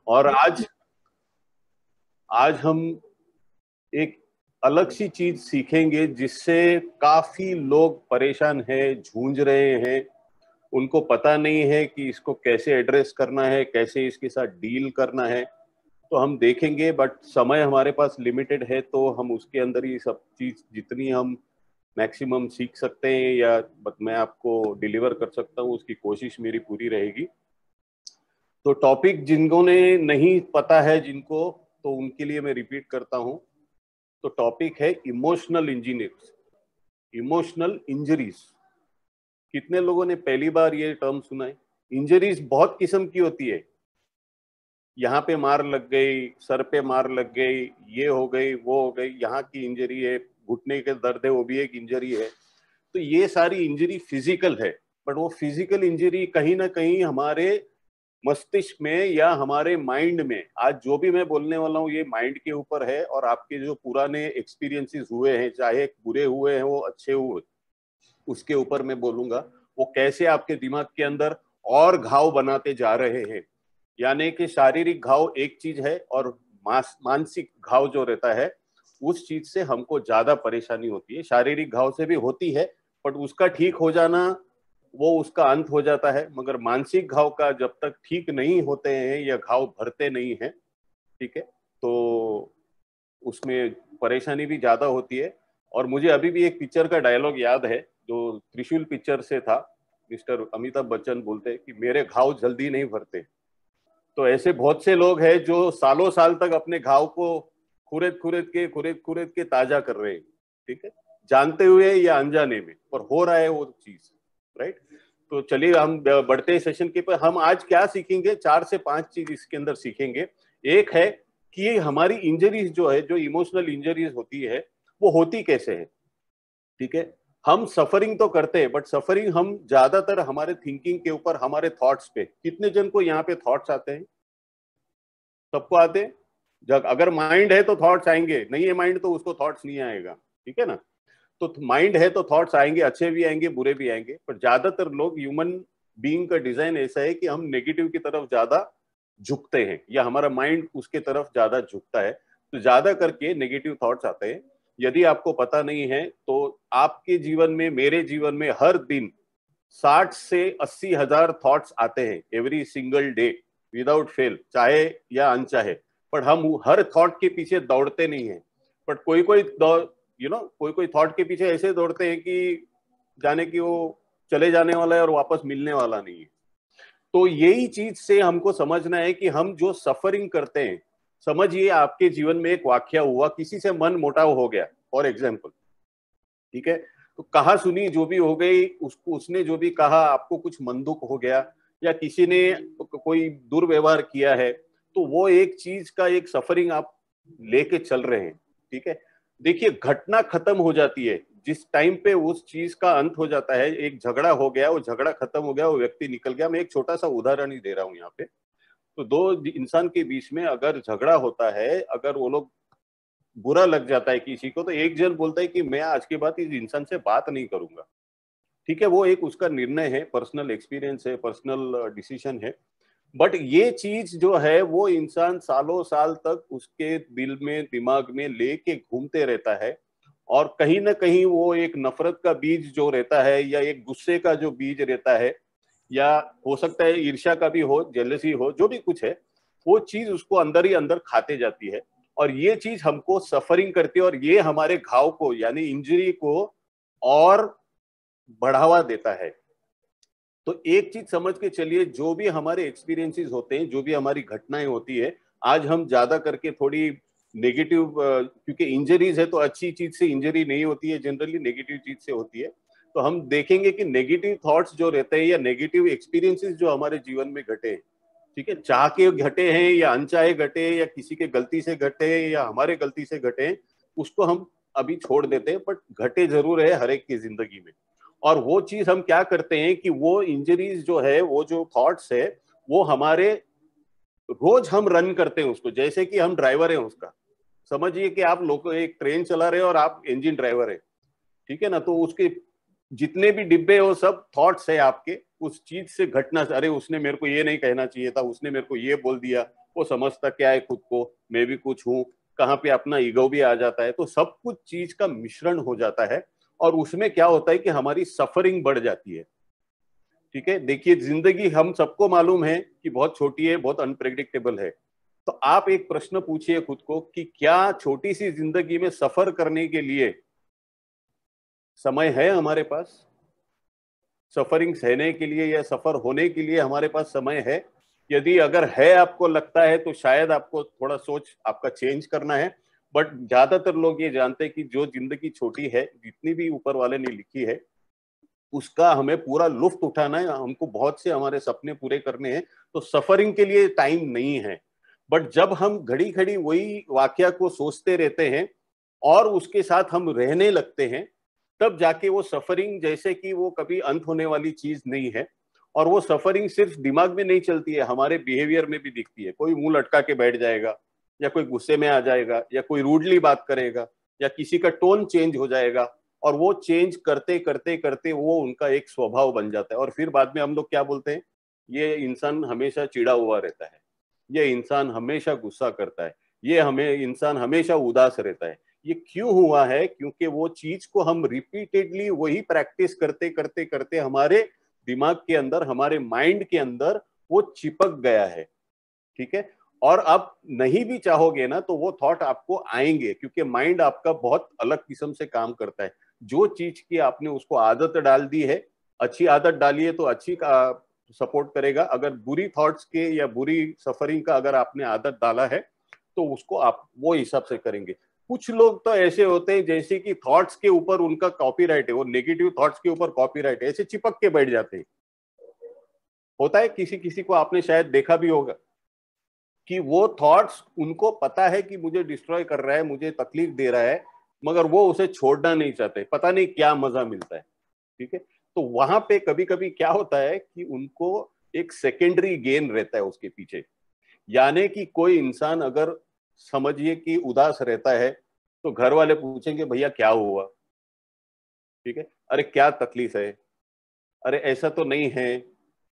और आज आज हम एक अलग सी चीज सीखेंगे जिससे काफी लोग परेशान हैं, जूझ रहे हैं। उनको पता नहीं है कि इसको कैसे एड्रेस करना है, कैसे इसके साथ डील करना है। तो हम देखेंगे, बट समय हमारे पास लिमिटेड है, तो हम उसके अंदर ही सब चीज जितनी हम मैक्सिमम सीख सकते हैं या मैं आपको डिलीवर कर सकता हूँ, उसकी कोशिश मेरी पूरी रहेगी। तो टॉपिक जिनको ने नहीं पता है जिनको, तो उनके लिए मैं रिपीट करता हूँ। तो टॉपिक है इमोशनल इंजीनियर्स, इमोशनल इंजरीज। कितने लोगों ने पहली बार ये टर्म सुना है? इंजरीज बहुत किस्म की होती है। यहाँ पे मार लग गई, सर पे मार लग गई, ये हो गई, वो हो गई, यहाँ की इंजरी है, घुटने के दर्द है, वो भी एक इंजरी है। तो ये सारी इंजरी फिजिकल है, बट वो फिजिकल इंजरी कहीं ना कहीं हमारे मस्तिष्क में या हमारे माइंड में, आज जो भी मैं बोलने वाला हूँ ये माइंड के ऊपर है। और आपके जो पुराने एक्सपीरियंसेस हुए हैं, चाहे बुरे हुए हैं वो अच्छे हुए, उसके ऊपर मैं बोलूंगा। वो कैसे आपके दिमाग के अंदर और घाव बनाते जा रहे हैं। यानी कि शारीरिक घाव एक चीज है, और मानसिक घाव जो रहता है उस चीज से हमको ज्यादा परेशानी होती है। शारीरिक घाव से भी होती है, बट उसका ठीक हो जाना वो उसका अंत हो जाता है। मगर मानसिक घाव का जब तक ठीक नहीं होते हैं या घाव भरते नहीं है, ठीक है, तो उसमें परेशानी भी ज्यादा होती है। और मुझे अभी भी एक पिक्चर का डायलॉग याद है जो त्रिशूल पिक्चर से था। मिस्टर अमिताभ बच्चन बोलते कि मेरे घाव जल्दी नहीं भरते। तो ऐसे बहुत से लोग हैं जो सालों साल तक अपने घाव को खुरेद के ताजा कर रहे हैं, ठीक है, जानते हुए या अनजाने में, पर हो रहा है वो चीज, राइट। तो चलिए हम बढ़ते हैं सेशन के पर। हम आज क्या सीखेंगे? 4 से 5 चीज इसके अंदर सीखेंगे। एक है कि हमारी इंजरीज जो है, जो इमोशनल इंजरीज होती है, वो होती कैसे है, ठीक है। हम सफरिंग तो करते हैं, बट सफरिंग हम ज्यादातर हमारे थिंकिंग के ऊपर, हमारे थॉट्स पे। कितने जन को यहाँ पे थॉट्स आते हैं? सबको आते हैं। जब अगर माइंड है तो थॉट्स आएंगे, नहीं है माइंड तो उसको थॉट्स नहीं आएगा, ठीक है ना। तो माइंड है तो थॉट्स आएंगे, अच्छे भी आएंगे, बुरे भी आएंगे। पर ज्यादातर लोग, ह्यूमन बीइंग का डिजाइन ऐसा है कि हम नेगेटिव की तरफ ज्यादा झुकते हैं, या हमारा माइंड उसके तरफ ज्यादा झुकता है। तो ज्यादा करके नेगेटिव थॉट्स आते हैं। यदि आपको पता नहीं है तो आपके जीवन में, मेरे जीवन में हर दिन 60 से 80 हजार थॉट्स आते हैं, every single day, without fail, चाहे या अनचाहे। पर हम हर थॉट के पीछे दौड़ते नहीं है। बट कोई कोई कोई कोई थॉट के पीछे ऐसे दौड़ते हैं कि जाने कि वो चले जाने वाला है और वापस मिलने वाला नहीं है। तो यही चीज से हमको समझना है कि हम जो सफरिंग करते हैं, समझिए आपके जीवन में एक वाक्य हुआ, किसी से मन मुटाव हो गया फॉर एग्जाम्पल, ठीक है। तो कहा सुनी जो भी हो गई, उसको उसने जो भी कहा, आपको कुछ मन दुख हो गया, या किसी ने कोई दुर्व्यवहार किया है, तो वो एक चीज का एक सफरिंग आप लेके चल रहे हैं, ठीक है। देखिए घटना खत्म हो जाती है जिस टाइम पे उस चीज का अंत हो जाता है। एक झगड़ा हो गया, वो झगड़ा खत्म हो गया, वो व्यक्ति निकल गया। मैं एक छोटा सा उदाहरण ही दे रहा हूँ यहाँ पे। तो दो इंसान के बीच में अगर झगड़ा होता है, अगर वो लोग, बुरा लग जाता है किसी को, तो एक जन बोलता है कि मैं आज के बाद इस इंसान से बात नहीं करूंगा, ठीक है। वो एक उसका निर्णय है, पर्सनल एक्सपीरियंस है, पर्सनल डिसीजन है। बट ये चीज जो है वो इंसान सालों साल तक उसके दिल में, दिमाग में लेके घूमते रहता है। और कहीं ना कहीं वो एक नफरत का बीज जो रहता है, या एक गुस्से का जो बीज रहता है, या हो सकता है ईर्ष्या का भी हो, जेलसी हो, जो भी कुछ है, वो चीज उसको अंदर ही अंदर खाते जाती है। और ये चीज हमको सफरिंग करती है, और ये हमारे घाव को, यानी इंजरी को और बढ़ावा देता है। तो एक चीज समझ के चलिए, जो भी हमारे एक्सपीरियंसेस होते हैं, जो भी हमारी घटनाएं होती है, आज हम ज्यादा करके थोड़ी नेगेटिव, क्योंकि इंजरीज है तो अच्छी चीज से इंजरी नहीं होती है, जनरली नेगेटिव चीज से होती है। तो हम देखेंगे कि नेगेटिव थॉट्स जो रहते हैं या नेगेटिव एक्सपीरियंसेस जो हमारे जीवन में घटे हैं, ठीक है, चाह के घटे हैं या अनचाहे घटे हैं, या किसी के गलती से घटे हैं या हमारे गलती से घटे हैं, उसको हम अभी छोड़ देते हैं। बट घटे जरूर है हर एक की जिंदगी में। और वो चीज हम क्या करते हैं कि वो इंजरीज जो है, वो जो थॉट्स है, वो हमारे, रोज हम रन करते हैं उसको, जैसे कि हम ड्राइवर हैं उसका। समझिए कि आप लोग एक ट्रेन चला रहे हो और आप इंजन ड्राइवर है, ठीक है ना। तो उसके जितने भी डिब्बे हो, सब थॉट्स है आपके, उस चीज से घटना, अरे उसने मेरे को ये नहीं कहना चाहिए था, उसने मेरे को ये बोल दिया, वो समझता क्या है खुद को, मैं भी कुछ हूँ, कहाँ पे अपना ईगो भी आ जाता है। तो सब कुछ चीज का मिश्रण हो जाता है और उसमें क्या होता है कि हमारी सफरिंग बढ़ जाती है। ठीक है, देखिए जिंदगी हम सबको मालूम है कि बहुत छोटी है, बहुत अनप्रेडिक्टेबल है। तो आप एक प्रश्न पूछिए खुद को कि क्या छोटी सी जिंदगी में सफर करने के लिए समय है हमारे पास? सफरिंग सहने के लिए या सफर होने के लिए हमारे पास समय है? यदि अगर है, आपको लगता है, तो शायद आपको थोड़ा सोच आपका चेंज करना है। बट ज्यादातर लोग ये जानते हैं कि जो जिंदगी छोटी है, जितनी भी ऊपर वाले ने लिखी है, उसका हमें पूरा लुफ्त उठाना है, हमको बहुत से हमारे सपने पूरे करने हैं। तो सफरिंग के लिए टाइम नहीं है। बट जब हम घड़ी घड़ी वही वाकया को सोचते रहते हैं और उसके साथ हम रहने लगते हैं, तब जाके वो सफरिंग, जैसे कि वो कभी अंत होने वाली चीज नहीं है। और वो सफरिंग सिर्फ दिमाग में नहीं चलती है, हमारे बिहेवियर में भी दिखती है। कोई मुंह लटका के बैठ जाएगा, या कोई गुस्से में आ जाएगा, या कोई रूडली बात करेगा, या किसी का टोन चेंज हो जाएगा। और वो चेंज करते करते करते वो उनका एक स्वभाव बन जाता है। और फिर बाद में हम लोग क्या बोलते हैं, ये इंसान हमेशा चिढ़ा हुआ रहता है, ये इंसान हमेशा गुस्सा करता है, ये हमें इंसान हमेशा उदास रहता है। ये क्यों हुआ है? क्योंकि वो चीज को हम रिपीटेडली वही प्रैक्टिस करते करते करते हमारे दिमाग के अंदर, हमारे माइंड के अंदर वो चिपक गया है। ठीक है, और आप नहीं भी चाहोगे ना तो वो थॉट आपको आएंगे, क्योंकि माइंड आपका बहुत अलग किस्म से काम करता है। जो चीज की आपने उसको आदत डाल दी है, अच्छी आदत डाली है तो अच्छी का सपोर्ट करेगा। अगर बुरी थॉट्स के या बुरी सफरिंग का अगर आपने आदत डाला है, तो उसको आप वो हिसाब से करेंगे। कुछ लोग तो ऐसे होते हैं जैसे कि थॉट्स के ऊपर उनका कॉपीराइट है, वो नेगेटिव थॉट्स के ऊपर कॉपीराइट है, ऐसे चिपक के बैठ जाते हैं। होता है, किसी किसी को आपने शायद देखा भी होगा कि वो थॉट्स, उनको पता है कि मुझे डिस्ट्रॉय कर रहा है, मुझे तकलीफ दे रहा है, मगर वो उसे छोड़ना नहीं चाहते। पता नहीं क्या मजा मिलता है। ठीक है, तो वहां पे कभी कभी क्या होता है कि उनको एक सेकेंडरी गेन रहता है उसके पीछे। यानी कि कोई इंसान अगर समझिए कि उदास रहता है, तो घर वाले पूछेंगे भैया क्या हुआ? ठीक है, अरे क्या तकलीफ है, अरे ऐसा तो नहीं है,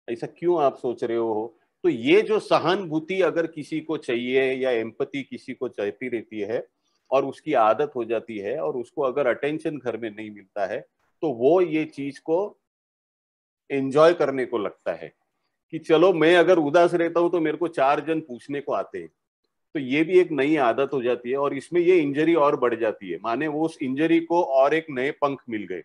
ऐसा क्यों आप सोच रहे हो? तो ये जो सहानुभूति अगर किसी को चाहिए या एम्पैथी किसी को चाहती रहती है, और उसकी आदत हो जाती है, और उसको अगर अटेंशन घर में नहीं मिलता है, तो वो ये चीज को एंजॉय करने को लगता है कि चलो मैं अगर उदास रहता हूं तो मेरे को 4 जन पूछने को आते हैं। तो ये भी एक नई आदत हो जाती है, और इसमें ये इंजरी और बढ़ जाती है, माने वो उस इंजरी को और एक नए पंख मिल गए।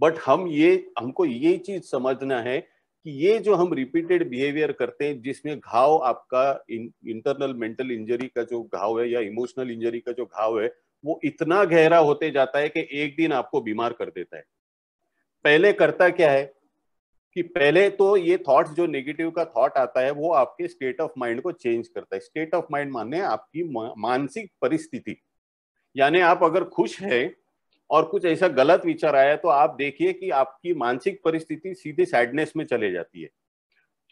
बट हमको ये चीज समझना है कि ये जो हम रिपीटेड बिहेवियर करते हैं, जिसमें घाव आपका इंटरनल मेंटल इंजरी का जो घाव है या इमोशनल इंजरी का जो घाव है, वो इतना गहरा होते जाता है कि एक दिन आपको बीमार कर देता है। पहले करता क्या है कि पहले तो ये थॉट्स, जो नेगेटिव का थॉट आता है, वो आपके स्टेट ऑफ माइंड को चेंज करता है। स्टेट ऑफ माइंड माने आपकी मानसिक परिस्थिति। यानी आप अगर खुश हैं और कुछ ऐसा गलत विचार आया, तो आप देखिए कि आपकी मानसिक परिस्थिति सीधे सैडनेस में चले जाती है।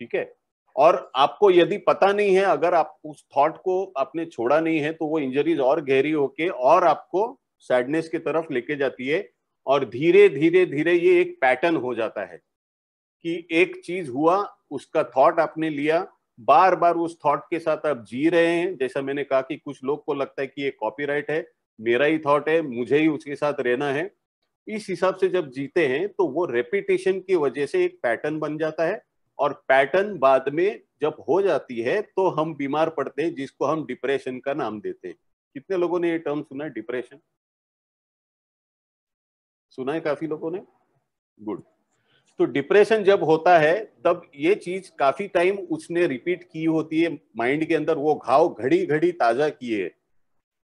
ठीक है, और आपको यदि पता नहीं है, अगर आप उस थॉट को आपने छोड़ा नहीं है, तो वो इंजरीज और गहरी होके और आपको सैडनेस की तरफ लेके जाती है। और धीरे धीरे धीरे ये एक पैटर्न हो जाता है कि एक चीज हुआ, उसका थॉट आपने लिया, बार बार उस थॉट के साथ आप जी रहे हैं। जैसा मैंने कहा कि कुछ लोग को लगता है कि ये कॉपीराइट है, मेरा ही थॉट है, मुझे ही उसके साथ रहना है। इस हिसाब से जब जीते हैं, तो वो रेपिटेशन की वजह से एक पैटर्न बन जाता है। और पैटर्न बाद में जब हो जाती है, तो हम बीमार पड़ते हैं, जिसको हम डिप्रेशन का नाम देते हैं। कितने लोगों ने ये टर्म सुना है, डिप्रेशन? सुना है काफी लोगों ने। गुड। तो डिप्रेशन जब होता है, तब ये चीज काफी टाइम उसने रिपीट की होती है माइंड के अंदर, वो घाव घड़ी घड़ी ताजा किए,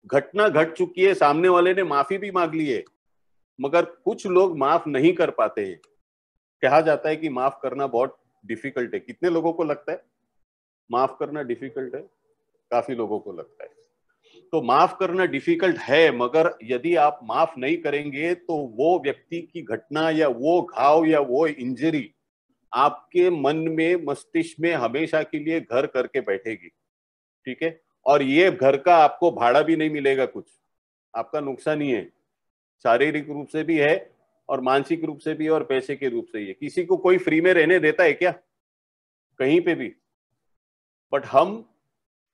घटना घट चुकी है, सामने वाले ने माफी भी मांग ली है, मगर कुछ लोग माफ नहीं कर पाते हैं। कहा जाता है कि माफ करना बहुत डिफिकल्ट है। कितने लोगों को लगता है माफ करना डिफिकल्ट है? काफी लोगों को लगता है। तो माफ करना डिफिकल्ट है, मगर यदि आप माफ नहीं करेंगे, तो वो व्यक्ति की घटना या वो घाव या वो इंजरी आपके मन में, मस्तिष्क में हमेशा के लिए घर करके बैठेगी। ठीक है, और ये घर का आपको भाड़ा भी नहीं मिलेगा, कुछ आपका नुकसान ही है। शारीरिक रूप से भी है, और मानसिक रूप से भी है, और पैसे के रूप से ही है। किसी को कोई फ्री में रहने देता है क्या? कहीं पे भी? बट हम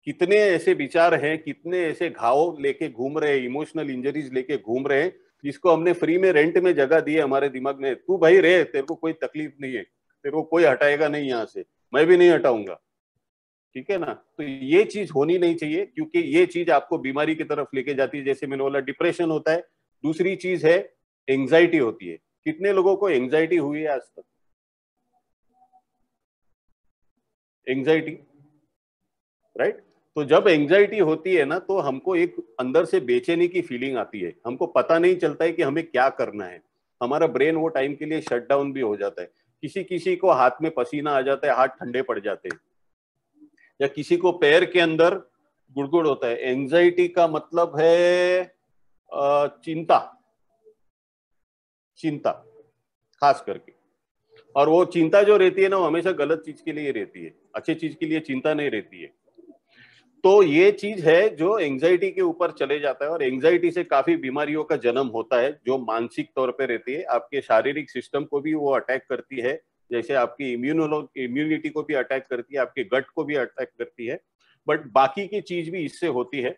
कितने ऐसे विचार हैं, कितने ऐसे घाव लेके घूम रहे हैं, इमोशनल इंजरीज लेके घूम रहे हैं, जिसको हमने फ्री में रेंट में जगह दी है हमारे दिमाग में, तू भाई रहे, तेरे को कोई तकलीफ नहीं है, तेरे को कोई हटाएगा नहीं यहाँ से, मैं भी नहीं हटाऊंगा, ठीक है ना। तो ये चीज होनी नहीं चाहिए, क्योंकि ये चीज आपको बीमारी की तरफ लेके जाती है। जैसे मैंने बोला डिप्रेशन होता है, दूसरी चीज है एंजाइटी होती है। कितने लोगों को एंजाइटी हुई है आज तक? Anxiety, right. तो जब एंजाइटी होती है ना, तो हमको एक अंदर से बेचैनी की फीलिंग आती है, हमको पता नहीं चलता है कि हमें क्या करना है। हमारा ब्रेन वो टाइम के लिए शट डाउन भी हो जाता है। किसी किसी को हाथ में पसीना आ जाता है, हाथ ठंडे पड़ जाते हैं, या किसी को पैर के अंदर गुड़गुड़ होता है। एंजाइटी का मतलब है चिंता, चिंता खास करके। और वो चिंता जो रहती है ना, वो हमेशा गलत चीज के लिए रहती है, अच्छी चीज के लिए चिंता नहीं रहती है। तो ये चीज है जो एंजाइटी के ऊपर चले जाता है, और एंजाइटी से काफी बीमारियों का जन्म होता है, जो मानसिक तौर पे रहती है। आपके शारीरिक सिस्टम को भी वो अटैक करती है, जैसे आपकी इम्यूनिटी को भी अटैक करती है, आपके गट को भी अटैक करती है। बट बाकी की चीज भी इससे होती है।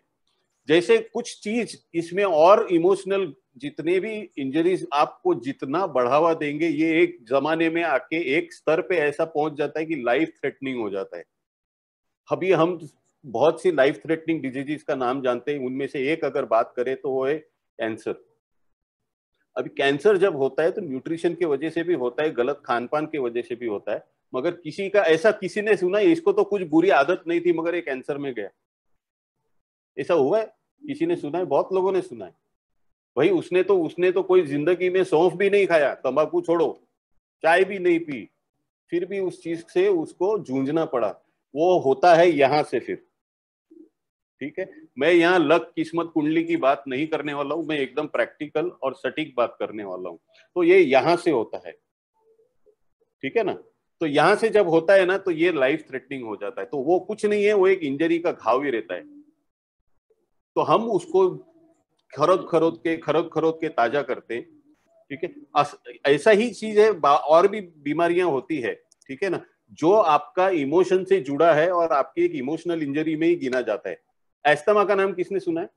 जैसे कुछ चीज इसमें और इमोशनल, जितने भी इंजरीज आपको जितना बढ़ावा देंगे, ये एक जमाने में आके एक स्तर पे ऐसा पहुंच जाता है कि लाइफ थ्रेटनिंग हो जाता है। अभी हम बहुत सी लाइफ थ्रेटनिंग डिजीजेस का नाम जानते हैं, उनमें से एक अगर बात करें तो वो है कैंसर। अभी कैंसर जब होता है तो न्यूट्रिशन की वजह से भी होता है, गलत खान पान की वजह से भी होता है। मगर किसी का ऐसा, किसी ने सुना है इसको तो कुछ बुरी आदत नहीं थी मगर ये कैंसर में गया, ऐसा हुआ है? किसी ने सुना है? बहुत लोगों ने सुना है। भाई उसने तो कोई जिंदगी में सौंफ भी नहीं खाया, तंबाकू छोड़ो, चाय भी नहीं पी, फिर भी उस चीज से उसको जूझना पड़ा। वो होता है यहाँ से फिर, ठीक है। मैं यहाँ लक किस्मत कुंडली की बात नहीं करने वाला हूँ, मैं एकदम प्रैक्टिकल और सटीक बात करने वाला हूँ। तो ये यहाँ से होता है, ठीक है ना। तो यहाँ से जब होता है ना, तो ये लाइफ थ्रेटनिंग हो जाता है। तो वो कुछ नहीं है, वो एक इंजरी का घाव ही रहता है। तो हम उसको खरोद खरोद के ताजा करते हैं, ठीक है। ऐसा ही चीज है, और भी बीमारियां होती है, ठीक है ना, जो आपका इमोशन से जुड़ा है और आपकी एक इमोशनल इंजरी में ही गिना जाता है। एस्थमा का नाम किसने सुना है?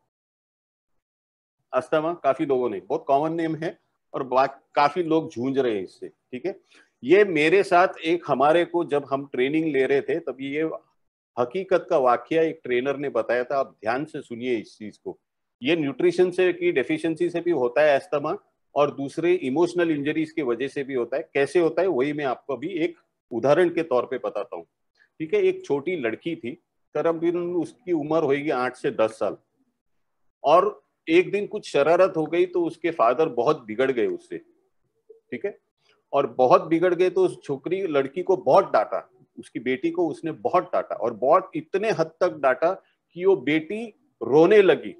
अस्थमा काफी लोगों ने, बहुत कॉमन नेम है, और काफी लोग जूझ रहे हैं इससे, ठीक है। ये मेरे साथ एक, हमारे को जब हम ट्रेनिंग ले रहे थे तब ये हकीकत का वाकया एक ट्रेनर ने बताया था। आप ध्यान से सुनिए इस चीज को। ये न्यूट्रिशन से की डेफिशिएंसी से भी होता है एस्थमा, और दूसरे इमोशनल इंजरीज की वजह से भी होता है। कैसे होता है वही मैं आपको अभी एक उदाहरण के तौर पे बताता हूँ, ठीक है। एक छोटी लड़की थी, करीबन उसकी उम्र होगी 8 से 10 साल, और एक दिन कुछ शरारत हो गई तो उसके फादर बहुत बिगड़ गए उससे, ठीक है। और बहुत बिगड़ गए तो उस छोकरी लड़की को बहुत डांटा, उसकी बेटी को उसने बहुत डांटा, और बहुत इतने हद तक डांटा कि वो बेटी रोने लगी।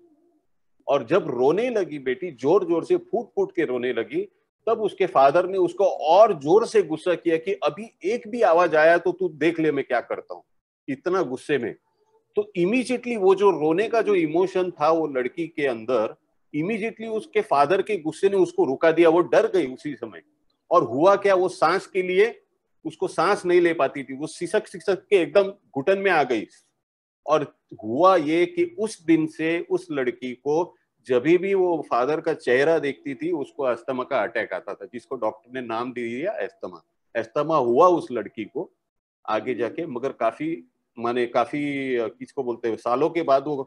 और जब रोने लगी बेटी, जोर जोर से फूट फूट के रोने लगी, तब उसके फादर ने उसको और जोर से गुस्सा किया कि अभी एक भी आवाज आया तो तू देख ले मैं क्या करता हूं, इतना गुस्से में। तो इमीडिएटली वो जो रोने का जो इमोशन था वो लड़की के अंदर, इमीडिएटली उसके फादर के गुस्से ने उसको रुका दिया। वो डर गई उसी समय। और हुआ क्या, वो सांस के लिए, उसको सांस नहीं ले पाती थी, वो सिसक सिसक के एकदम घुटन में आ गई। और हुआ ये कि उस दिन से उस लड़की को जब भी वो फादर का चेहरा देखती थी, उसको अस्थमा का अटैक आता था, जिसको डॉक्टर ने नाम दे दिया एस्थमा। एस्थमा हुआ उस लड़की को आगे जाके, मगर काफी, माने काफी, किसको बोलते हैं, सालों के बाद वो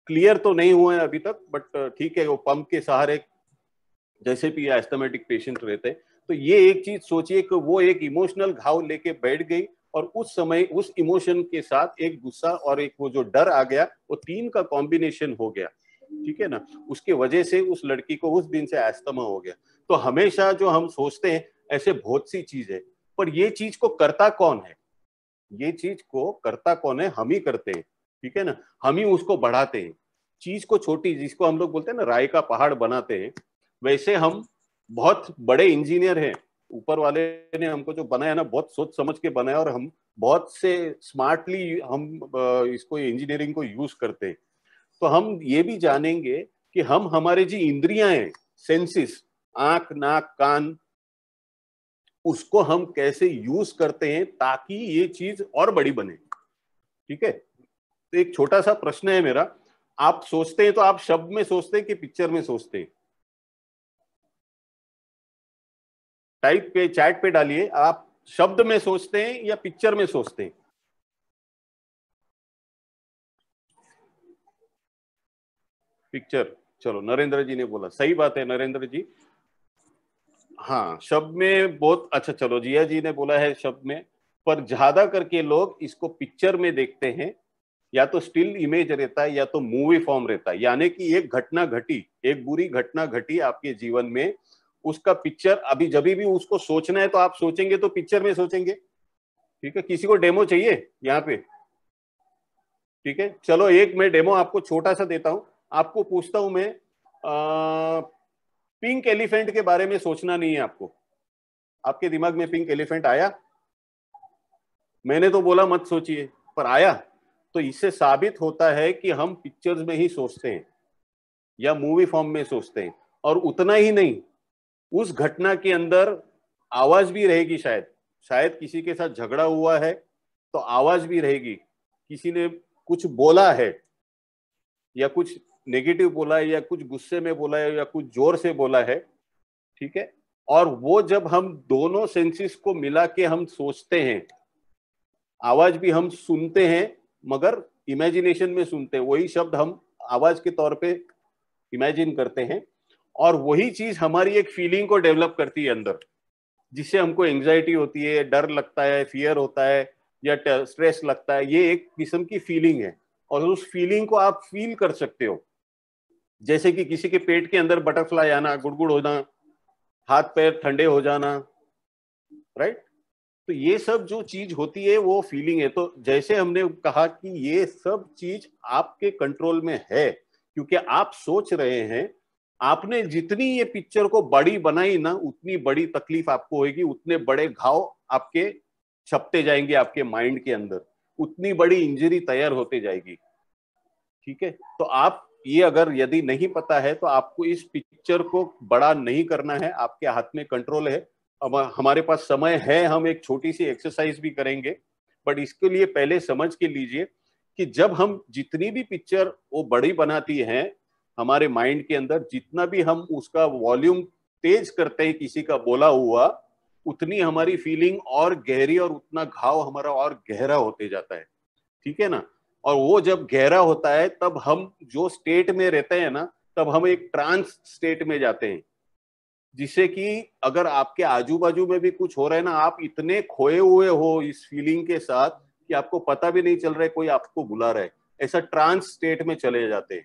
क्लियर तो नहीं हुए हैं अभी तक, बट ठीक है, वो पंप के सहारे जैसे भी एस्थमेटिक पेशेंट रहते हैं। तो ये एक चीज सोचिए कि वो एक इमोशनल घाव लेके बैठ गई, और उस समय उस इमोशन के साथ एक गुस्सा और एक वो जो डर आ गया, वो तीन का कॉम्बिनेशन हो गया, ठीक है ना। उसके वजह से उस लड़की को उस दिन से एस्थमा हो गया। तो हमेशा जो हम सोचते हैं, ऐसे बहुत सी चीज है, पर ये चीज को करता कौन है? ये चीज को करता कौन है? हम ही करते हैं, ठीक है ना। हम ही उसको बढ़ाते हैं, चीज को छोटी, जिसको हम लोग बोलते हैं ना राय का पहाड़ बनाते हैं। वैसे हम बहुत बड़े इंजीनियर हैं, ऊपर वाले ने हमको जो बनाया ना, बहुत सोच समझ के बनाया, और हम बहुत से स्मार्टली हम इसको, इंजीनियरिंग को यूज करते हैं। तो हम ये भी जानेंगे कि हम, हमारे जो इंद्रियां हैं, सेंसेस, आंख नाक कान, उसको हम कैसे यूज करते हैं ताकि ये चीज और बड़ी बने। ठीक है, तो एक छोटा सा प्रश्न है मेरा, आप सोचते हैं तो आप शब्द में सोचते हैं कि पिक्चर में सोचते हैं? टाइप पे, चैट पे डालिए, आप शब्द में सोचते हैं या पिक्चर में सोचते हैं? पिक्चर। चलो, नरेंद्र जी ने बोला, सही बात है नरेंद्र जी। हाँ, शब्द में बहुत अच्छा। चलो, जिया जी ने बोला है शब्द में, पर ज्यादा करके लोग इसको पिक्चर में देखते हैं। या तो स्टिल इमेज रहता है या तो मूवी फॉर्म रहता है, यानी कि एक घटना घटी, एक बुरी घटना घटी आपके जीवन में, उसका पिक्चर अभी जब भी उसको सोचना है तो आप सोचेंगे तो पिक्चर में सोचेंगे। ठीक है, किसी को डेमो चाहिए यहाँ पे? ठीक है, चलो एक मैं डेमो आपको छोटा सा देता हूं। आपको पूछता हूं मैं, पिंक एलिफेंट के बारे में सोचना नहीं है आपको। आपके दिमाग में पिंक एलिफेंट आया? मैंने तो बोला मत सोचिए, पर आया। तो इससे साबित होता है कि हम पिक्चर्स में ही सोचते हैं या मूवी फॉर्म में सोचते हैं। और उतना ही नहीं, उस घटना के अंदर आवाज भी रहेगी। शायद शायद किसी के साथ झगड़ा हुआ है तो आवाज भी रहेगी, किसी ने कुछ बोला है या कुछ नेगेटिव बोला है या कुछ गुस्से में बोला है या कुछ जोर से बोला है। ठीक है, और वो जब हम दोनों सेंसेस को मिला के हम सोचते हैं, आवाज भी हम सुनते हैं मगर इमेजिनेशन में सुनते हैं, वही शब्द हम आवाज के तौर पे इमेजिन करते हैं, और वही चीज हमारी एक फीलिंग को डेवलप करती है अंदर, जिससे हमको एंजाइटी होती है, डर लगता है, फियर होता है या स्ट्रेस लगता है। ये एक किस्म की फीलिंग है, और उस फीलिंग को आप फील कर सकते हो। जैसे कि किसी के पेट के अंदर बटरफ्लाई आना, गुड़गुड़ होना, हाथ पैर ठंडे हो जाना, राइट? तो ये सब जो चीज होती है वो फीलिंग है। तो जैसे हमने कहा कि ये सब चीज आपके कंट्रोल में है, क्योंकि आप सोच रहे हैं। आपने जितनी ये पिक्चर को बड़ी बनाई ना, उतनी बड़ी तकलीफ आपको होगी, उतने बड़े घाव आपके छपते जाएंगे आपके माइंड के अंदर, उतनी बड़ी इंजरी तैयार होते जाएगी। ठीक है, तो आप ये अगर यदि नहीं पता है तो आपको इस पिक्चर को बड़ा नहीं करना है, आपके हाथ में कंट्रोल है। अब हमारे पास समय है, हम एक छोटी सी एक्सरसाइज भी करेंगे, बट इसके लिए पहले समझ के लीजिए कि जब हम जितनी भी पिक्चर वो बड़ी बनाती हैं हमारे माइंड के अंदर, जितना भी हम उसका वॉल्यूम तेज करते हैं किसी का बोला हुआ, उतनी हमारी फीलिंग और गहरी और उतना घाव हमारा और गहरा होते जाता है। ठीक है ना? और वो जब गहरा होता है तब हम जो स्टेट में रहते हैं ना, तब हम एक ट्रांस स्टेट में जाते हैं, जिससे कि अगर आपके आजू बाजू में भी कुछ हो रहा है ना, आप इतने खोए हुए हो इस फीलिंग के साथ कि आपको पता भी नहीं चल रहा है कोई आपको बुला रहा है। ऐसा ट्रांस स्टेट में चले जाते हैं।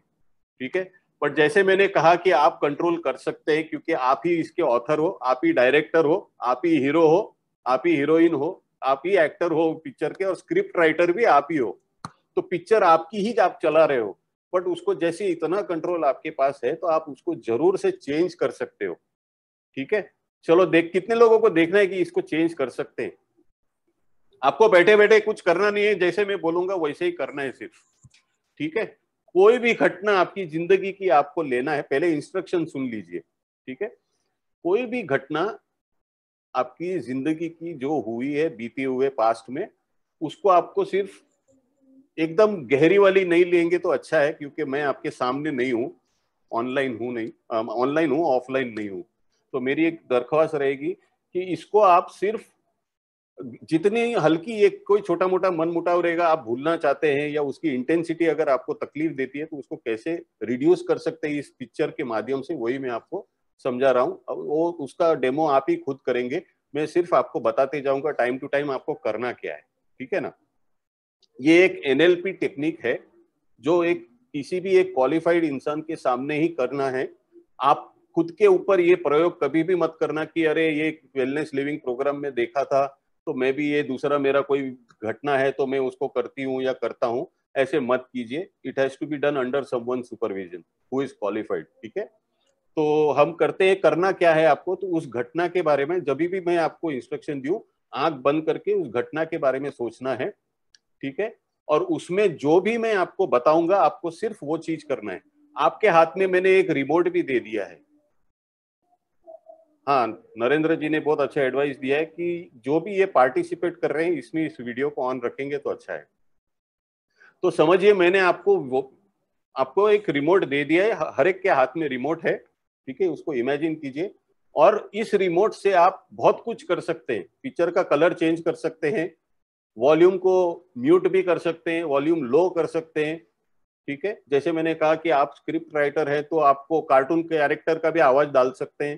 ठीक है, बट जैसे मैंने कहा कि आप कंट्रोल कर सकते हैं, क्योंकि आप ही इसके ऑथर हो, आप ही डायरेक्टर हो, आप ही हीरो हो, आप ही हीरोइन हो, आप ही एक्टर हो पिक्चर के, और स्क्रिप्ट राइटर भी आप ही हो। तो पिक्चर आपकी ही आप चला रहे हो, बट उसको जैसे इतना कंट्रोल आपके पास है तो आप उसको जरूर से चेंज कर सकते हो। ठीक है, चलो देख कितने लोगों को देखना है कि इसको चेंज कर सकते हैं। आपको बैठे बैठे कुछ करना नहीं है, जैसे मैं बोलूंगा वैसे ही करना है सिर्फ। ठीक है, कोई भी घटना आपकी जिंदगी की आपको लेना है, पहले इंस्ट्रक्शन सुन लीजिए। ठीक है, कोई भी घटना आपकी जिंदगी की जो हुई है बीते हुए पास्ट में, उसको आपको सिर्फ एकदम गहरी वाली नहीं लेंगे तो अच्छा है, क्योंकि मैं आपके सामने नहीं हूं, ऑनलाइन हूं नहीं, ऑनलाइन हूं, ऑफलाइन नहीं हूं। तो मेरी एक दरख्वास्त रहेगी कि इसको आप सिर्फ जितनी हल्की, एक कोई छोटा मोटा मन मुटाव रहेगा, आप भूलना चाहते हैं या उसकी इंटेंसिटी अगर आपको तकलीफ देती है, तो उसको कैसे रिड्यूस कर सकते हैं इस पिक्चर के माध्यम से, वही मैं आपको समझा रहा हूँ। अब वो उसका डेमो आप ही खुद करेंगे, मैं सिर्फ आपको बताते जाऊंगा टाइम टू टाइम आपको करना क्या है। ठीक है ना? ये एक एनएलपी टेक्निक है, जो एक किसी भी एक क्वालिफाइड इंसान के सामने ही करना है। आप खुद के ऊपर ये प्रयोग कभी भी मत करना कि अरे ये वेलनेस लिविंग प्रोग्राम में देखा था तो मैं भी, ये दूसरा मेरा कोई घटना है तो मैं उसको करती हूँ या करता हूँ, ऐसे मत कीजिए। It has to be done under someone supervision who is qualified. ठीक है, तो हम करते हैं, करना क्या है आपको, तो उस घटना के बारे में जब भी मैं आपको इंस्ट्रक्शन दूं, आंख बंद करके उस घटना के बारे में सोचना है। ठीक है, और उसमें जो भी मैं आपको बताऊंगा आपको सिर्फ वो चीज करना है। आपके हाथ में मैंने एक रिमोट भी दे दिया है। हाँ, नरेंद्र जी ने बहुत अच्छा एडवाइस दिया है कि जो भी ये पार्टिसिपेट कर रहे हैं इसमें, इस वीडियो को ऑन रखेंगे तो अच्छा है। तो समझिए मैंने आपको एक रिमोट दे दिया है, हर एक के हाथ में रिमोट है, ठीक है, उसको इमेजिन कीजिए। और इस रिमोट से आप बहुत कुछ कर सकते हैं, पिक्चर का कलर चेंज कर सकते हैं, वॉल्यूम को म्यूट भी कर सकते हैं, वॉल्यूम लो कर सकते हैं, ठीक है। जैसे मैंने कहा कि आप स्क्रिप्ट राइटर है तो आपको कार्टून कैरेक्टर का भी आवाज डाल सकते हैं,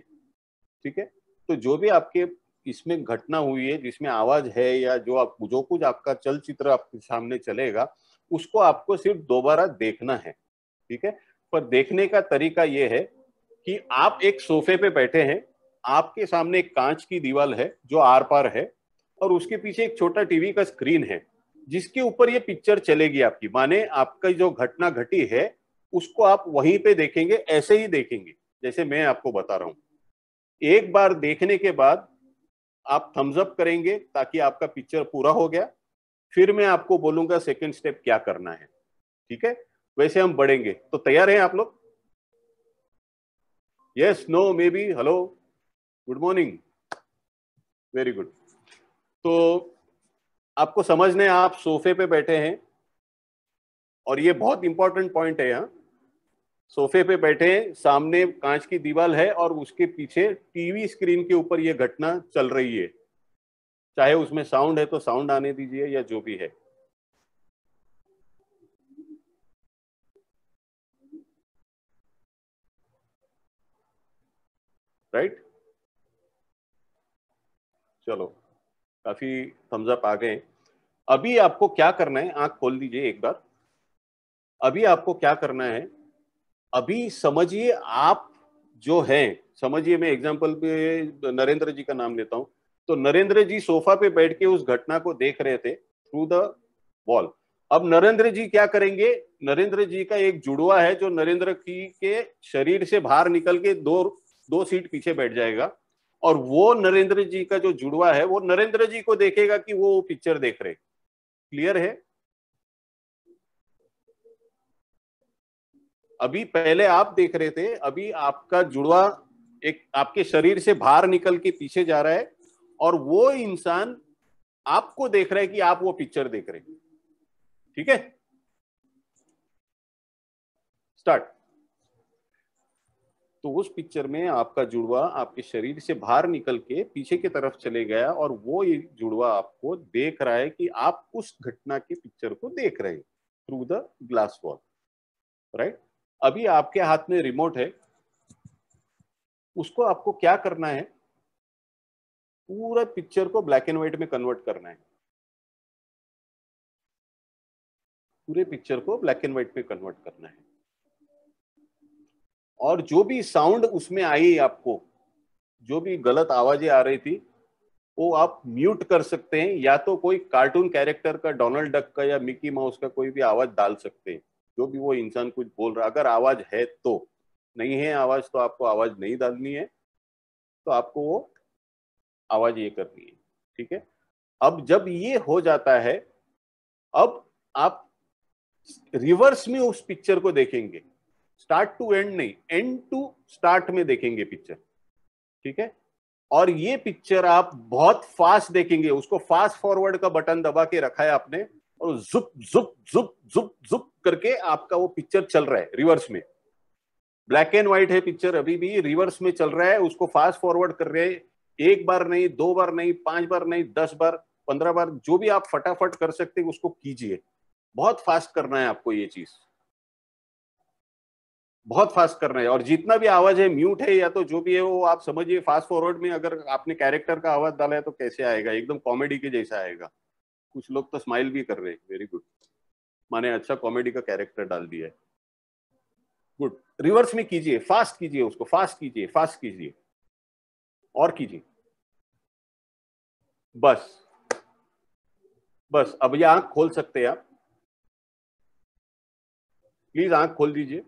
ठीक है। तो जो भी आपके इसमें घटना हुई है जिसमें आवाज है या जो कुछ आपका चलचित्र आपके सामने चलेगा, उसको आपको सिर्फ दोबारा देखना है, ठीक है। पर देखने का तरीका ये है कि आप एक सोफे पे बैठे हैं, आपके सामने एक कांच की दीवार है जो आर पार है, और उसके पीछे एक छोटा टीवी का स्क्रीन है जिसके ऊपर ये पिक्चर चलेगी आपकी। माने आपका जो घटना घटी है उसको आप वहीं पे देखेंगे, ऐसे ही देखेंगे जैसे मैं आपको बता रहा हूं। एक बार देखने के बाद आप थम्स अप करेंगे ताकि आपका पिक्चर पूरा हो गया। फिर मैं आपको बोलूंगा सेकंड स्टेप क्या करना है, ठीक है। वैसे हम बढ़ेंगे, तो तैयार हैं आप लोग? Yes, no, maybe, hello, good morning, very good. तो आपको समझना है, आप सोफे पे बैठे हैं और ये बहुत इंपॉर्टेंट पॉइंट है। यहाँ सोफे पे बैठे हैं, सामने कांच की दीवार है और उसके पीछे टीवी स्क्रीन के ऊपर ये घटना चल रही है। चाहे उसमें साउंड है तो साउंड आने दीजिए या जो भी है, राइट। चलो, काफी थम्स अप आ गए। अभी आपको क्या करना है, आंख खोल दीजिए एक बार। अभी आपको क्या करना है, अभी समझिए आप जो हैं, समझिए मैं एग्जांपल पे नरेंद्र जी का नाम लेता हूं। तो नरेंद्र जी सोफा पे बैठ के उस घटना को देख रहे थे थ्रू द वॉल। अब नरेंद्र जी क्या करेंगे, नरेंद्र जी का एक जुड़वा है जो नरेंद्र जी के शरीर से बाहर निकल के दो सीट पीछे बैठ जाएगा, और वो नरेंद्र जी का जो जुड़वा है वो नरेंद्र जी को देखेगा कि वो पिक्चर देख रहे। क्लियर है? अभी पहले आप देख रहे थे, अभी आपका जुड़वा एक आपके शरीर से बाहर निकल के पीछे जा रहा है, और वो इंसान आपको देख रहा है कि आप वो पिक्चर देख रहे हैं, ठीक है। स्टार्ट। तो उस पिक्चर में आपका जुड़वा आपके शरीर से बाहर निकल के पीछे की तरफ चले गया, और वो ये जुड़वा आपको देख रहा है कि आप उस घटना के पिक्चर को देख रहे हैं through the glass wall, right. अभी आपके हाथ में रिमोट है, उसको आपको क्या करना है, पूरा पिक्चर को ब्लैक एंड व्हाइट में कन्वर्ट करना है। पूरे पिक्चर को ब्लैक एंड व्हाइट में कन्वर्ट करना है, और जो भी साउंड उसमें आई, आपको जो भी गलत आवाजें आ रही थी वो आप म्यूट कर सकते हैं, या तो कोई कार्टून कैरेक्टर का, डोनाल्ड डक का या मिकी माउस का कोई भी आवाज डाल सकते हैं, जो भी वो इंसान कुछ बोल रहा, अगर आवाज है तो। नहीं है आवाज तो आपको आवाज नहीं डालनी है, तो आपको वो आवाज ये करनी है, ठीक है। अब जब ये हो जाता है, अब आप रिवर्स में उस पिक्चर को देखेंगे, स्टार्ट टू एंड नहीं, एंड टू स्टार्ट में देखेंगे पिक्चर, ठीक है। और ये पिक्चर आप बहुत फास्ट देखेंगे, उसको फास्ट फॉरवर्ड का बटन दबा के रखा है आपने, और जुप जुप जुप जुप जुप करके आपका वो पिक्चर चल रहा है रिवर्स में। ब्लैक एंड व्हाइट है पिक्चर, अभी भी रिवर्स में चल रहा है, उसको फास्ट फॉरवर्ड कर रहे हैं। एक बार नहीं, दो बार नहीं, 5 बार नहीं, 10 बार, 15 बार, जो भी आप फटाफट कर सकते हैं उसको कीजिए। बहुत फास्ट करना है आपको, ये चीज बहुत फास्ट करना है। और जितना भी आवाज है म्यूट है या तो जो भी है वो आप समझिए, फास्ट फॉरवर्ड में अगर आपने कैरेक्टर का आवाज डाला है तो कैसे आएगा, एकदम कॉमेडी के जैसा आएगा। कुछ लोग तो स्माइल भी कर रहे हैं, वेरी गुड, माने अच्छा कॉमेडी का कैरेक्टर डाल दिया है, गुड। रिवर्स में कीजिए, फास्ट कीजिए, उसको फास्ट कीजिए, फास्ट कीजिए, और कीजिए, बस बस। अब ये आंख खोल सकते हैं आप, प्लीज आंख खोल दीजिए।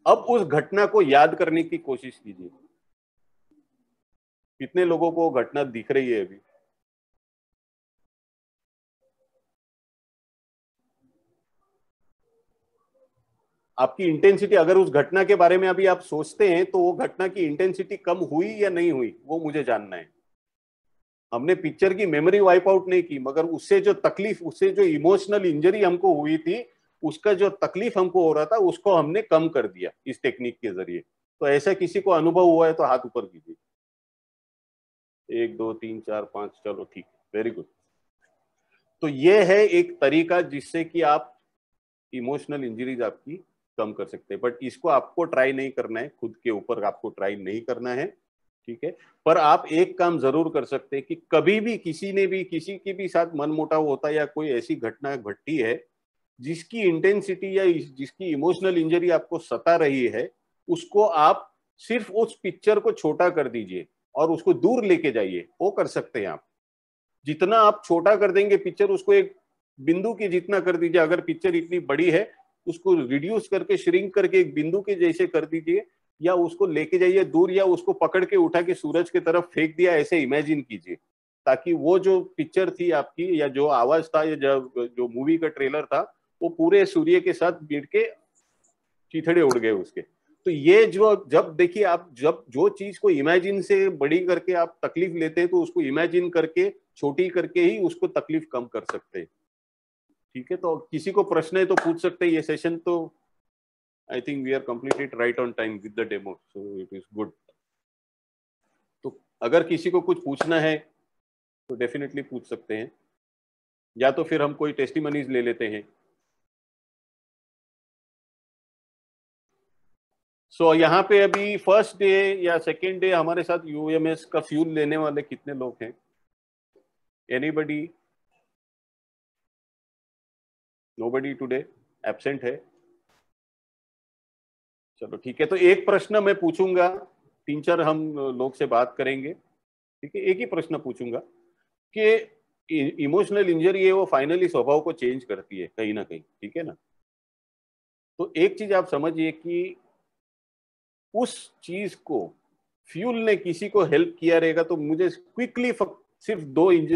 अब उस घटना को याद करने की कोशिश कीजिए। कितने लोगों को घटना दिख रही है अभी? आपकी इंटेंसिटी, अगर उस घटना के बारे में अभी आप सोचते हैं तो वो घटना की इंटेंसिटी कम हुई या नहीं हुई, वो मुझे जानना है। हमने पिक्चर की मेमोरी वाइप आउट नहीं की, मगर उससे जो तकलीफ, उससे जो इमोशनल इंजरी हमको हुई थी, उसका जो तकलीफ हमको हो रहा था उसको हमने कम कर दिया इस टेक्निक के जरिए। तो ऐसा किसी को अनुभव हुआ है तो हाथ ऊपर कीजिए। 1 2 3 4 5, चलो ठीक, वेरी गुड। तो ये है एक तरीका जिससे कि आप इमोशनल इंजरीज आपकी कम कर सकते हैं, बट इसको आपको ट्राई नहीं करना है, खुद के ऊपर आपको ट्राई नहीं करना है, ठीक है। पर आप एक काम जरूर कर सकते हैं कि कभी भी किसी ने भी किसी के भी साथ मनमुटाव होता है या कोई ऐसी घटना घटती है जिसकी इंटेंसिटी या जिसकी इमोशनल इंजरी आपको सता रही है, उसको आप सिर्फ उस पिक्चर को छोटा कर दीजिए और उसको दूर लेके जाइए। वो कर सकते हैं आप। जितना आप छोटा कर देंगे पिक्चर, उसको एक बिंदु के जितना कर दीजिए। अगर पिक्चर इतनी बड़ी है उसको रिड्यूस करके, श्रिंक करके एक बिंदु के जैसे कर दीजिए, या उसको लेके जाइए दूर, या उसको पकड़ के उठा के सूरज की तरफ फेंक दिया, ऐसे इमेजिन कीजिए, ताकि वो जो पिक्चर थी आपकी या जो आवाज था या जो मूवी का ट्रेलर था वो पूरे सूर्य के साथ मिल के चिथड़े उड़ गए उसके। तो ये जो जब देखिए आप जब जो चीज को इमेजिन से बड़ी करके आप तकलीफ लेते हैं तो उसको इमेजिन करके छोटी करके ही उसको तकलीफ कम कर सकते हैं, ठीक है। तो किसी को प्रश्न है तो पूछ सकते हैं। ये सेशन तो I think we are completed right on time with the demo, so it is good. तो अगर किसी को कुछ पूछना है तो डेफिनेटली पूछ सकते हैं, या तो फिर हम कोई टेस्टिमनीज ले लेते हैं। सो यहाँ पे अभी फर्स्ट डे या सेकेंड डे हमारे साथ यूएमएस का फ्यूल लेने वाले कितने लोग हैं? एनीबडी? नोबडी टुडे एब्सेंट है? चलो ठीक है। तो एक प्रश्न मैं पूछूंगा, 3 4 हम लोग से बात करेंगे, ठीक है। एक ही प्रश्न पूछूंगा कि इमोशनल इंजरी है वो फाइनली स्वभाव को चेंज करती है कहीं ना कहीं, ठीक है ना। तो एक चीज आप समझिए कि उस चीज को फ्यूल ने किसी को हेल्प किया रहेगा तो मुझे क्विकली सिर्फ 2 इंच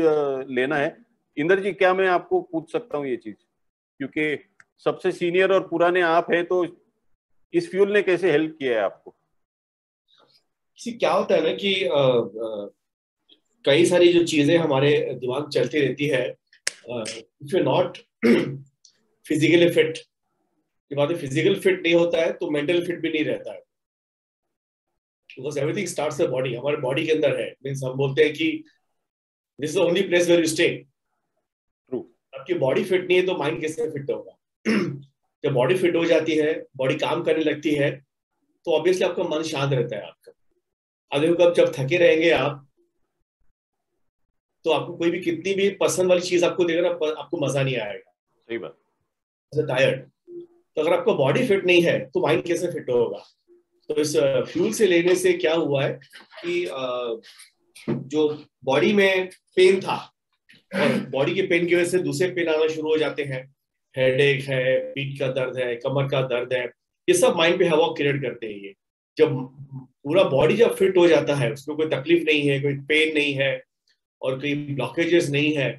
लेना है। इंदर जी, क्या मैं आपको पूछ सकता हूँ ये चीज, क्योंकि सबसे सीनियर और पुराने आप हैं, तो इस फ्यूल ने कैसे हेल्प किया है आपको? क्या होता है ना कि कई सारी जो चीजें हमारे दिमाग चलती रहती है, if you not physically fit, जब आदमी फिजिकल फिट नहीं होता है तो मेंटल फिट भी नहीं रहता है, because everything starts the body. हमारे बॉडी के अंदर है, मीन्स हम बोलते हैं कि this is the only place where you stay. True. आपकी बॉडी फिट नहीं है तो माइंड कैसे फिट होगा? जब बॉडी फिट हो जाती है, बॉडी काम करने लगती है, तो ऑब्वियसली आपका मन शांत रहता है। आपका अगर कब जब थके रहेंगे आप, तो आपको कोई भी कितनी भी पसंद वाली चीज आपको देगा ना, आपको मजा नहीं आएगा। सही बात। टायर्ड। तो अगर आपका बॉडी फिट नहीं है तो माइंड कैसे फिट होगा? तो इस फ्यूल से लेने से क्या हुआ है कि जो बॉडी में पेन था, और बॉडी के पेन की वजह से दूसरे पेन आना शुरू हो जाते हैं, हेडेक है, पीठ का दर्द है, कमर का दर्द है, ये सब माइंड पे हवा क्रिएट करते हैं। ये जब पूरा बॉडी जब फिट हो जाता है, उसमें कोई तकलीफ नहीं है, कोई पेन नहीं है और कोई ब्लॉकेजेस नहीं है,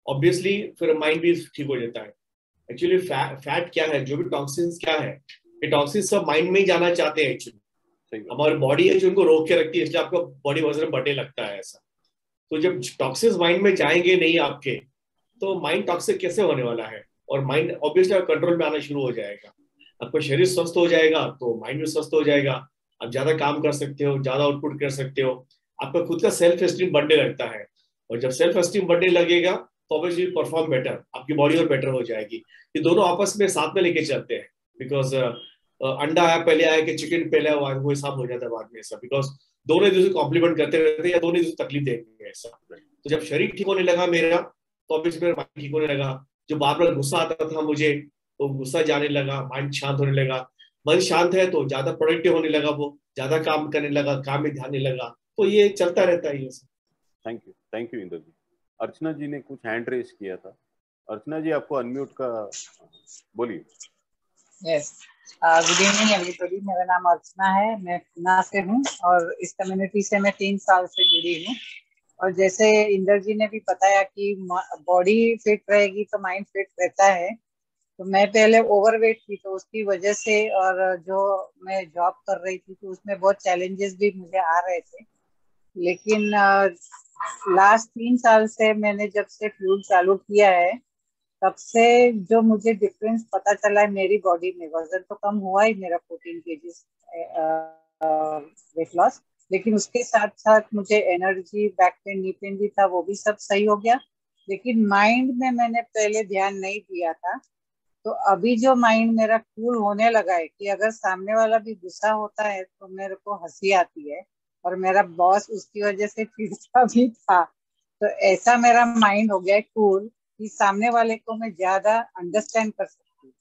ऑब्वियसली फिर माइंड भी ठीक हो जाता है। एक्चुअली फैट क्या है, जो भी टॉक्सिन्स क्या है, ये टॉक्सिन्स सब माइंड में ही जाना चाहते हैं। एक्चुअली हमारी बॉडी है जो उनको रोक के रखती है, इसलिए आपका बॉडी वजन बढ़ने लगता है ऐसा। तो जब टॉक्सिन्स माइंड में जाएंगे नहीं आपके, तो माइंड टॉक्सिक कैसे होने वाला है? और माइंड ऑब्वियसली कंट्रोल में आना शुरू हो जाएगा। आपका शरीर स्वस्थ हो जाएगा तो माइंड भी स्वस्थ हो जाएगा। आप ज्यादा काम कर सकते हो, ज्यादा आउटपुट कर सकते हो, आपका खुद का सेल्फ एस्टीम बढ़ने लगता है। और जब सेल्फ एस्टीम बढ़ने लगेगा तो ऑब्वियसली परफॉर्म बेटर, आपकी बॉडी और बेटर हो जाएगी। ये दोनों आपस में साथ में लेके चलते हैं। बिकॉज अंडा आया पहले आया कि चिकन पहले आया, वो हिसाब हो जाता है बाद में ऐसा। बिकॉज दोनों एक दूसरे कॉम्प्लीमेंट करते रहते हैं या दोनों एक दूसरे तकलीफ देंगे ऐसा। तो जब शरीर ठीक होने लगा मेरा, तो ऑब्वियसली मेरा माइंड ठीक होने लगा। जो बार बार गुस्सा आता था मुझे, तो गुस्सा जाने लगा, माइंड शांत होने लगा। मन शांत है तो ज्यादा प्रोडक्टिव होने लगा, वो ज्यादा काम करने लगा, काम में ध्यान नहीं लगा। तो ये चलता रहता है ये सब। थैंक यू इंदर जी। अर्चना जी ने कुछ हैंड रेस किया था। अर्चना जी, आपको अनम्यूट का, बोलिए। Yes, good evening everybody. मेरा नाम अर्चना है, मैं पुणे से हूँ और इस कम्युनिटी से मैं 3 साल से जुड़ी हूँ। और जैसे इंदर जी ने भी बताया कि बॉडी फिट रहेगी तो माइंड फिट रहता है। तो मैं पहले ओवरवेट थी, तो उसकी वजह से, और जो मैं जॉब कर रही थी तो उसमें बहुत चैलेंजेस भी मुझे आ रहे थे। लेकिन लास्ट 3 साल से मैंने जब से फ्यूल चालू किया है तब से जो मुझे डिफरेंस पता चला है मेरी बॉडी में, वजन तो कम हुआ ही मेरा 14 केजीज वेट लॉस, लेकिन उसके साथ साथ मुझे energy, back pain, knee pain भी था, वो भी सब सही हो गया। लेकिन माइंड में मैंने पहले ध्यान नहीं दिया था, तो अभी जो माइंड मेरा कूल होने लगा है कि अगर सामने वाला भी गुस्सा होता है तो मेरे को हंसी आती है, और मेरा बॉस उसकी वजह से चिढ़ता भी था, तो ऐसा मेरा माइंड हो गया है कूल कि सामने वाले को मैं ज्यादा अंडरस्टैंड कर सकती हूँ,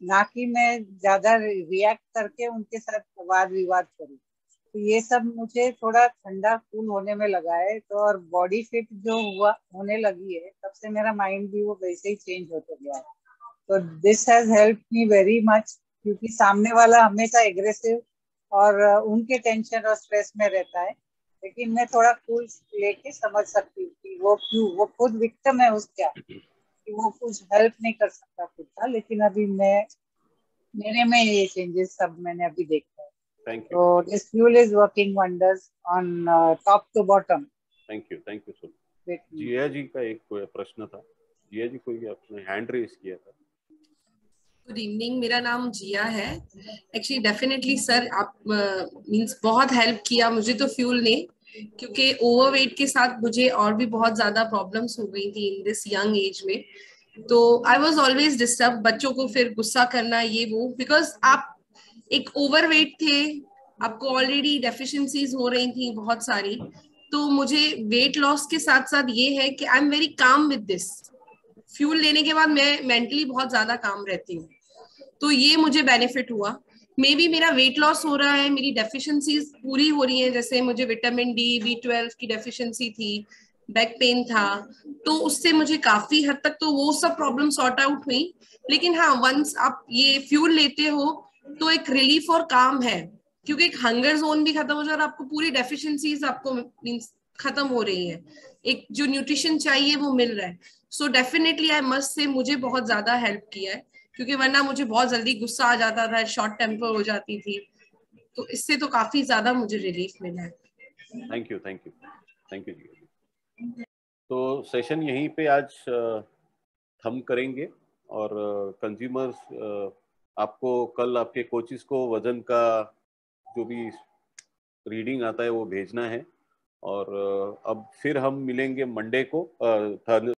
ना कि मैं ज्यादा रिएक्ट करके उनके साथ वाद विवाद करूँ। तो ये सब मुझे थोड़ा ठंडा कूल होने में लगा है, तो और बॉडी फिट जो हुआ होने लगी है तब से मेरा माइंड भी वो वैसे ही चेंज होते गया है। तो this has help me very much, क्योंकि सामने वाला हमेशा एग्रेसिव और उनके टेंशन और स्ट्रेस में रहता है, लेकिन मैं थोड़ा कूल लेके समझ सकती हूँ कि वो क्यों, वो खुद विक्टिम है उसका, कि वो कुछ हेल्प नहीं कर सकता खुद का, लेकिन अभी मेरे में ये चेंजेस सब मैंने अभी देखा है। Thank you. तो this fuel is working wonders on top to bottom. Thank you so much. Jiya ji का एक प्रश्न था, जिया जी कोई आपने हैंड रेज किया था। गुड इवनिंग, मेरा नाम जिया है। एक्चुअली डेफिनेटली सर आप मींस बहुत हेल्प किया मुझे तो फ्यूल ने, क्योंकि ओवरवेट के साथ मुझे और भी बहुत ज्यादा प्रॉब्लम्स हो गई थी इन दिस यंग एज में। तो आई वाज ऑलवेज डिस्टर्ब, बच्चों को फिर गुस्सा करना ये वो, बिकॉज आप एक ओवरवेट थे, आपको ऑलरेडी डेफिशिएंसीज हो रही थी बहुत सारी। तो मुझे वेट लॉस के साथ साथ ये है कि I am very calm with this. Fuel लेने के बाद मैं मेंटली बहुत ज्यादा काम रहती हूँ, तो ये मुझे बेनिफिट हुआ। मे बी मेरा वेट लॉस हो रहा है, मेरी डेफिशिएंसीज पूरी हो रही है, जैसे मुझे विटामिन डी, B12 की डेफिशिएंसी थी, बैक पेन था, तो उससे मुझे काफी हद तक तो वो सब प्रॉब्लम सॉर्ट आउट हुई। लेकिन हाँ, वंस आप ये फ्यूल लेते हो तो एक रिलीफ और काम है, क्योंकि एक हंगर जोन भी खत्म हो जाए और आपको पूरी डेफिशिएंसीज आपको मींस खत्म हो रही है, एक जो न्यूट्रिशन चाहिए वो मिल रहा है। So definitely I must say मुझे बहुत ज्यादा हेल्प किया है, क्योंकि वरना मुझे बहुत जल्दी गुस्सा आ जाता था, शॉर्ट टेम्पर हो जाती थी, तो इससे तो काफी ज्यादा मुझे रिलीफ मिला है। थैंक यू जी। तो सेशन यहीं पे आज थम करेंगे, और कंज्यूमर्स आपको कल आपके कोचिस को वजन का जो भी रीडिंग आता है वो भेजना है। और अब फिर हम मिलेंगे मंडे को,